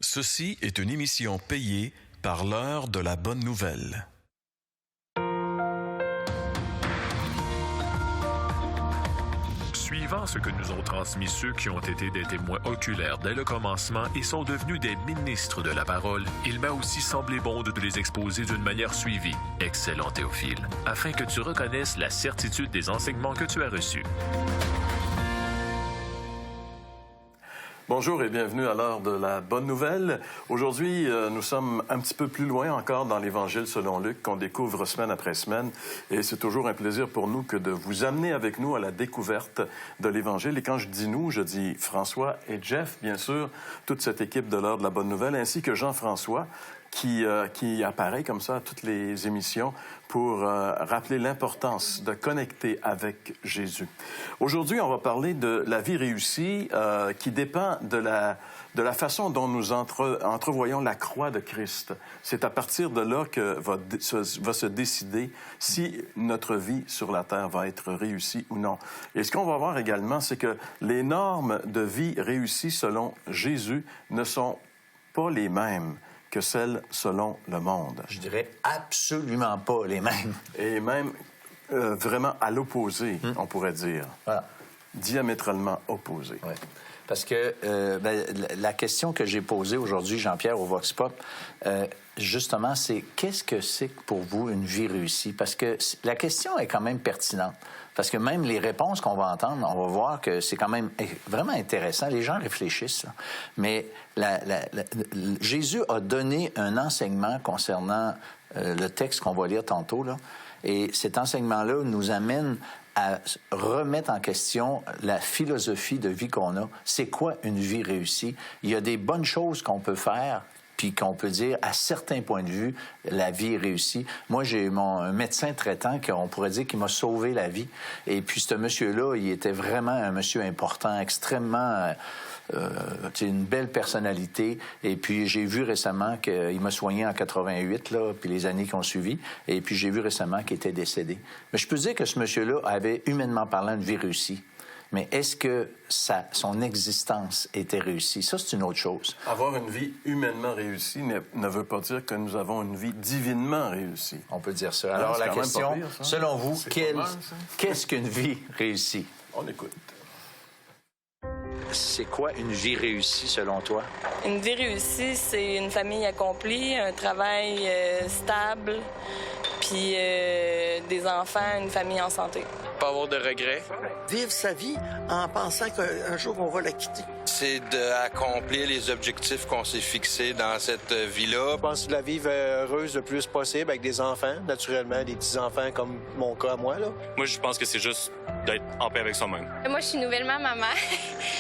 Ceci est une émission payée par l'heure de la bonne nouvelle. Suivant ce que nous ont transmis ceux qui ont été des témoins oculaires dès le commencement et sont devenus des ministres de la parole, il m'a aussi semblé bon de te les exposer d'une manière suivie, excellent Théophile, afin que tu reconnaisses la certitude des enseignements que tu as reçus. Bonjour et bienvenue à l'heure de la bonne nouvelle. Aujourd'hui, nous sommes un petit peu plus loin encore dans l'Évangile selon Luc qu'on découvre semaine après semaine. Et c'est toujours un plaisir pour nous que de vous amener avec nous à la découverte de l'Évangile. Et quand je dis nous, je dis François et Jeff, bien sûr, toute cette équipe de l'heure de la bonne nouvelle, ainsi que Jean-François, qui apparaît comme ça à toutes les émissions pour rappeler l'importance de connecter avec Jésus. Aujourd'hui, on va parler de la vie réussie qui dépend de la façon dont nous entrevoyons la croix de Christ. C'est à partir de là que va se décider si notre vie sur la terre va être réussie ou non. Et ce qu'on va voir également, c'est que les normes de vie réussie selon Jésus ne sont pas les mêmes que celles selon le monde. Je dirais absolument pas les mêmes. Et même vraiment à l'opposé, on pourrait dire. Voilà. Diamétralement opposé. Oui. Parce que la question que j'ai posée aujourd'hui, Jean-Pierre, au Vox Pop, justement, c'est qu'est-ce que c'est pour vous une vie réussie? Parce que la question est quand même pertinente. Parce que même les réponses qu'on va entendre, on va voir que c'est quand même vraiment intéressant. Les gens réfléchissent. Là. Mais Jésus a donné un enseignement concernant le texte qu'on va lire tantôt. Là. Et cet enseignement-là nous amène à remettre en question la philosophie de vie qu'on a. C'est quoi une vie réussie? Il y a des bonnes choses qu'on peut faire, puis qu'on peut dire, à certains points de vue, la vie est réussie. Moi, j'ai un médecin traitant qu'on pourrait dire qu'il m'a sauvé la vie. Et puis, ce monsieur-là, il était vraiment un monsieur important, extrêmement... une belle personnalité. Et puis, j'ai vu récemment qu'il m'a soigné en 88, là, puis les années qui ont suivi. Et puis, j'ai vu récemment qu'il était décédé. Mais je peux dire que ce monsieur-là avait, humainement parlant, une vie réussie. Mais est-ce que son existence était réussie? Ça, c'est une autre chose. Avoir une vie humainement réussie ne veut pas dire que nous avons une vie divinement réussie. On peut dire ça. Alors, la question, pire, selon vous, qu'est-ce qu'une vie réussie? On écoute. C'est quoi une vie réussie, selon toi? Une vie réussie, c'est une famille accomplie, un travail stable, puis des enfants, une famille en santé. Pas avoir de regrets. Vivre sa vie en pensant qu'un jour, on va la quitter. C'est d'accomplir les objectifs qu'on s'est fixés dans cette vie-là. Je pense de la vivre heureuse le plus possible avec des enfants, naturellement, des petits-enfants comme mon cas, moi, là. Moi, je pense que c'est juste d'être en paix avec soi-même. Moi, je suis nouvellement maman.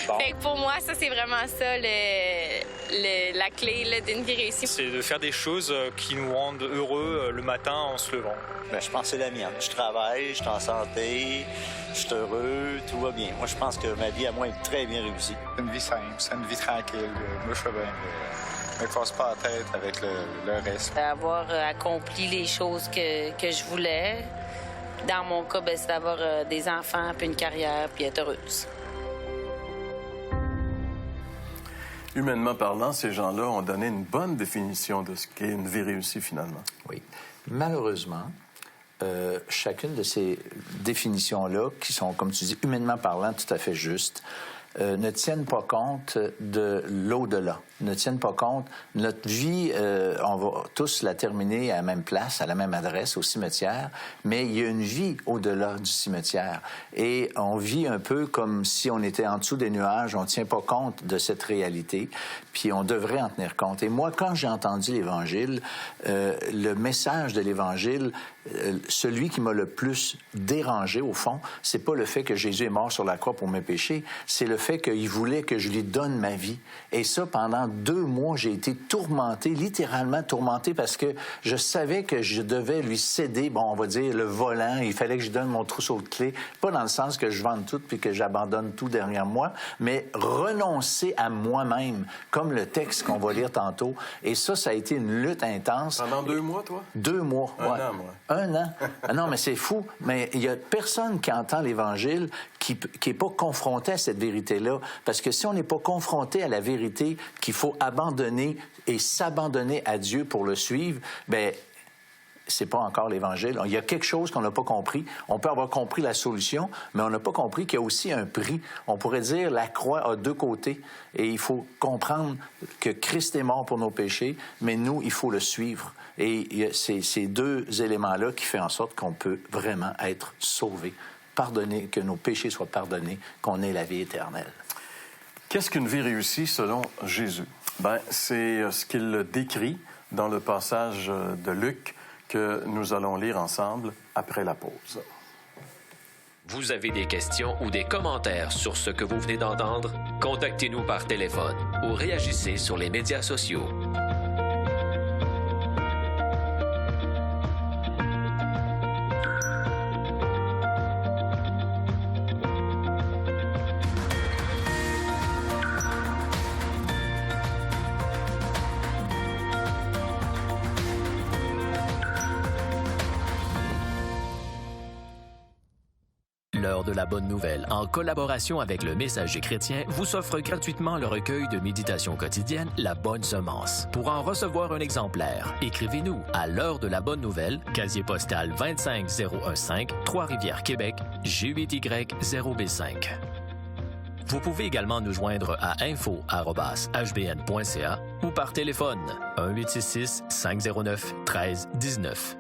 Bon. Fait que pour moi, ça, c'est vraiment ça, la clé là, d'une vie réussie. C'est de faire des choses qui nous rendent heureux le matin en se levant. Bien, je pense que c'est la mienne. Je travaille, je suis en santé, je suis heureux, tout va bien. Moi, je pense que ma vie, à moi, est très bien réussie. Une vie simple, c'est une vie tranquille. Moi, je fais bien. Ne me casse pas la tête avec le reste. Avoir accompli les choses que je voulais. Dans mon cas, c'est d'avoir des enfants, puis une carrière, puis être heureuse. Humainement parlant, ces gens-là ont donné une bonne définition de ce qu'est une vie réussie, finalement. Oui. Malheureusement, chacune de ces définitions-là, qui sont, comme tu dis, humainement parlant, tout à fait justes, ne tiennent pas compte de l'au-delà, ne tiennent pas compte. Notre vie, on va tous la terminer à la même place, à la même adresse, au cimetière, mais il y a une vie au-delà du cimetière. Et on vit un peu comme si on était en dessous des nuages, on ne tient pas compte de cette réalité, puis on devrait en tenir compte. Et moi, quand j'ai entendu l'Évangile, le message de l'Évangile, celui qui m'a le plus dérangé, au fond, c'est pas le fait que Jésus est mort sur la croix pour mes péchés, c'est le fait qu'il voulait que je lui donne ma vie. Et ça, pendant 2 mois, j'ai été tourmenté, littéralement tourmenté, parce que je savais que je devais lui céder, bon, on va dire, le volant. Il fallait que je donne mon trousseau de clés. Pas dans le sens que je vende tout puis que j'abandonne tout derrière moi, mais renoncer à moi-même, comme le texte qu'on va lire tantôt. Et ça a été une lutte intense. Pendant 2 mois, toi? 2 mois, Un an, moi. 1 an. Ah non, mais c'est fou. Mais il y a personne qui entend l'Évangile qui n'est pas confronté à cette vérité-là. Parce que si on n'est pas confronté à la vérité qu'il faut abandonner et s'abandonner à Dieu pour le suivre, bien, c'est pas encore l'Évangile. Il y a quelque chose qu'on n'a pas compris. On peut avoir compris la solution, mais on n'a pas compris qu'il y a aussi un prix. On pourrait dire la croix a 2 côtés et il faut comprendre que Christ est mort pour nos péchés, mais nous, il faut le suivre. Et c'est ces 2 éléments-là qui font en sorte qu'on peut vraiment être sauvé, pardonné, que nos péchés soient pardonnés, qu'on ait la vie éternelle. Qu'est-ce qu'une vie réussie selon Jésus? Bien, c'est ce qu'il décrit dans le passage de Luc que nous allons lire ensemble après la pause. Vous avez des questions ou des commentaires sur ce que vous venez d'entendre? Contactez-nous par téléphone ou réagissez sur les médias sociaux. L'heure de la bonne nouvelle, en collaboration avec le Messager chrétien, vous offre gratuitement le recueil de méditation quotidienne La Bonne Semence. Pour en recevoir un exemplaire, écrivez-nous à l'heure de la bonne nouvelle, casier postal 25015, Trois-Rivières, Québec, G8Y0B5. Vous pouvez également nous joindre à info@hbn.ca ou par téléphone 1-866-509-1319.